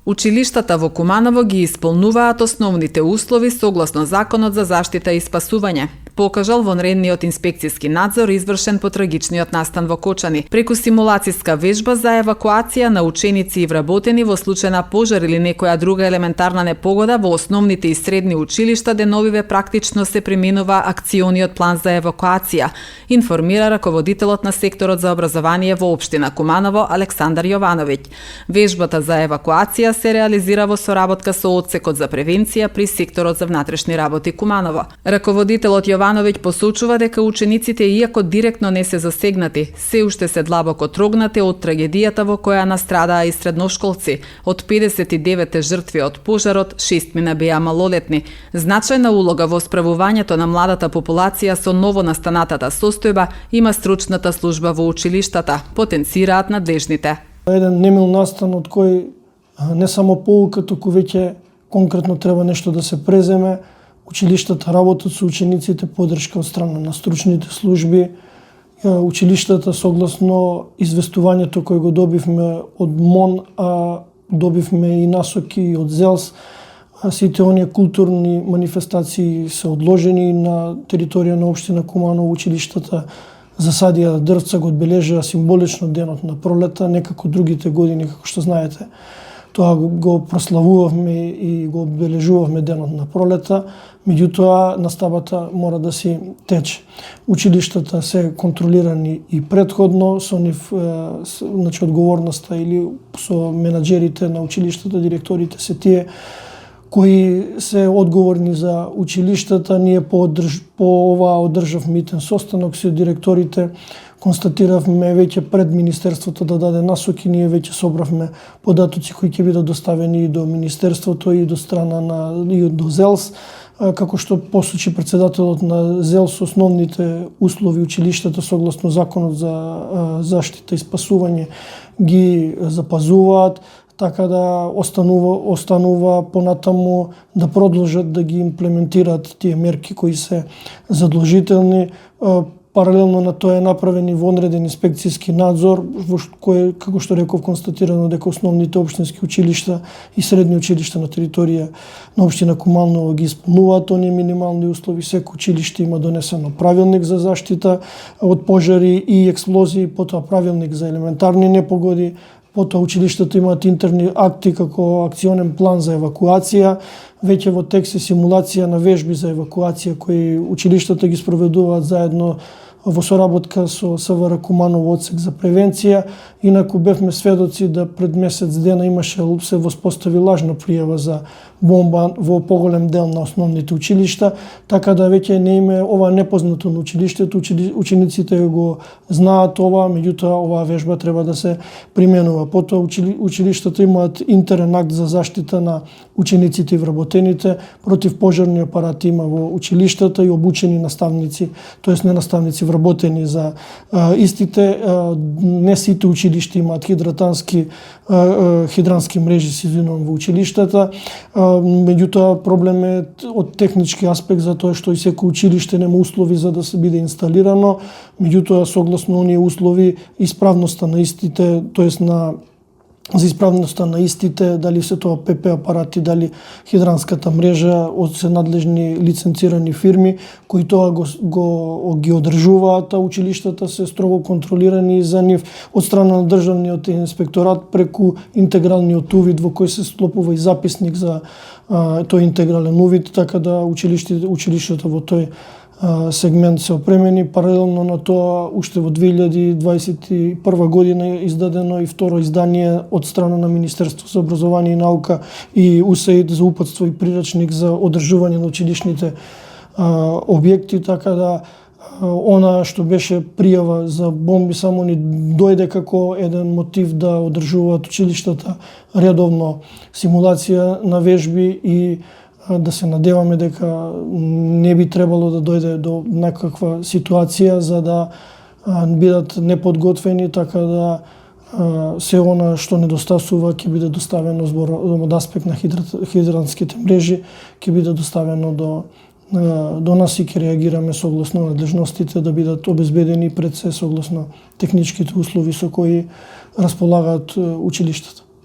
Училиштата во Куманово ги исполнуваат основните услови согласно Законот за заштита и спасување, покажал вонредниот инспекцијски надзор извршен по трагичниот настан во Кочани, преку симулацијска вежба за евакуација на ученици и вработени во случај на пожар или некоја друга елементарна непогода во основните и средни училишта, деновиве практично се применува акциониот план за евакуација, информира раководителот на секторот за образование во општина Куманово Александар Јовановиќ. Вежбата за евакуација се реализира во соработка со одсекот за превенција при секторот за внатрешни работи Куманово. Раководителот Јовановиќ посочува дека учениците, иако директно не се засегнати, се уште се длабоко трогнати од трагедијата во која настрадаа и средношколци. Од 59 жртви од пожарот, 6 беа малолетни. Значајна улога во справувањето на младата популација со новонастанатата состојба има стручната служба во училиштата, потенцираат надлежните. Еден немил настан од кој не само поука, туку веќе конкретно треба нешто да се преземе. Училиштата работат со учениците, поддршка од страна на стручните служби. Училиштата согласно известувањето кој го добивме од МОН, добивме и насоки од ЗЕЛС, сите оние културни манифестации се одложени на територија на општина Куманово. Училиштата засадија дрвца, го одбележаа символично денот на пролета, некако другите години, како што знаете. Тоа го прославувавме и го одбележувавме денот на пролета, меѓутоа наставата мора да си тече. Училиштата се контролирани и предходно, со нив значи одговорноста или со менаџерите на училиштата, директорите се тие кои се одговорни за училиштата. Ние по оваа одржавме митен состанок со директорите, констатиравме веќе пред Министерството да даде насоки, ние веќе собравме податоци кои ќе бидат доставени и до Министерството и до страна и до ЗЕЛС, како што посочи председателот на ЗЕЛС, основните услови училиштата согласно Законот за заштита и спасување ги запазуваат, така да останува понатаму да продолжат да ги имплементираат тие мерки кои се задолжителни. Паралелно на тоа е направен и вонреден инспекцијски надзор, во кој, како што реков, констатирано дека основните општински училишта и средни училишта на територија на општина Куманово ги исполнуваат оние минимални услови. Секој училиште има донесено правилник за заштита од пожари и експлозии, потоа правилник за елементарни непогоди, потоа училиштата имаат интерни акти како акционен план за евакуација. Веќе во тек се симулација на вежби за евакуација кои училиштата ги спроведуваат заедно во соработка со СВР Куманово одсек за превенција. Инаку бевме сведоци да пред месец дена имаше се воспостави лажна пријава за бомба во поголем дел на основните училишта, така да веќе не име ова непознато на училиштето. Учениците го знаат ова, меѓутоа оваа вежба треба да се применува. Потоа училиштата имаат интерен акт за заштита на учениците и вработените, противпожарни апарати има во училиштата и обучени наставници, тоест не наставници, вработени за истите. Не сите училишта имаат хидрански мрежи, се извинувам, во училиштата. Меѓутоа проблем е од технички аспект, затоа што и секој училиште нема услови за да се биде инсталирано. Меѓутоа согласно оние услови, исправноста на истите, тоест за исправноста на истите, дали се тоа ПП апарати, дали хидранската мрежа, од се надлежни лиценцирани фирми кои тоа ги одржуваат, а училиштата се строго контролирани за нив од страна на државниот инспекторат преку интегралниот увид во кој се склопува и записник за тој интегрален увид, така да училиштата во тој сегмент се опремени. Паралелно на тоа, уште во 2021 година издадено и второ издание од страна на Министерство за образование и наука и УСАИД за упатство и прирачник за одржување на училишните објекти, така да она што беше пријава за бомби само ни дојде како еден мотив да одржуваат училиштата редовно симулација на вежби и да се надеваме дека не би требало да дојде до некаква ситуација за да бидат неподготвени, така да се она што недостасува ќе биде доставено од аспект на хидранските мрежи, ќе биде доставено до нас и ќе реагираме согласно надлежностите да бидат обезбедени пред се согласно техничките услови со кои располагаат училиштата.